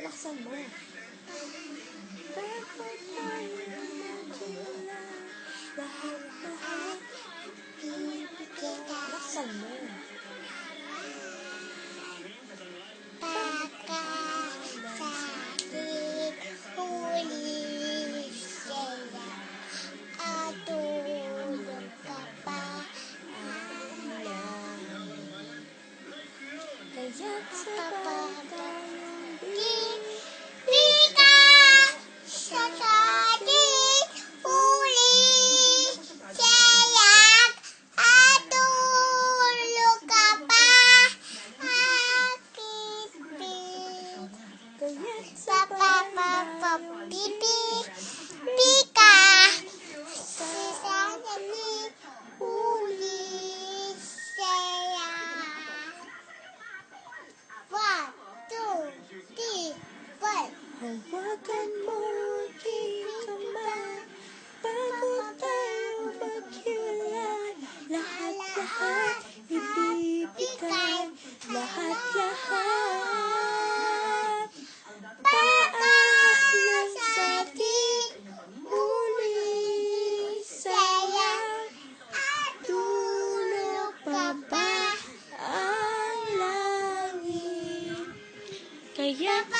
Laksan mo. Dapat tayo magkila. Lahat-lahat ibigay. Laksan mo. Pagkasakit huli sila at tulog ka pa. Kaya't sabay tayong Di ka sa sakit huli sila at tulog ka pa. kaya't Papa, sabay papa, tayong pipi, pika, sasakit huli sila. 1, 2, 3, 4. hawakan mo aking kamay bago tayo maghiwalay. Lahat-lahat ibibigay. Lahat-lahat. Paalam sakit huli sayang. Tulog pa ba ang langit? Kaya't